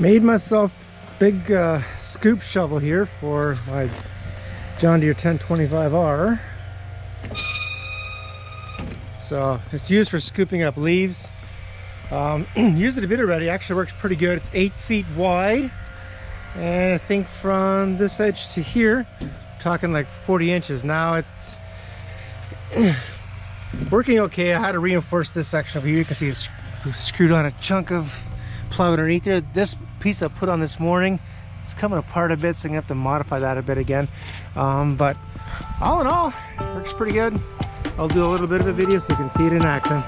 Made myself big scoop shovel here for my John Deere 1025R. So it's used for scooping up leaves. Used it a bit already. Actually works pretty good. It's 8 feet wide, and I think from this edge to here, talking like 40 inches. Now it's working okay. I had to reinforce this section over here. You can see it's screwed on a chunk of plywood underneath there. This piece I put on this morning, it's coming apart a bit, so I'm gonna have to modify that a bit again. But all in all, it works pretty good. I'll do a little bit of a video so you can see it in action.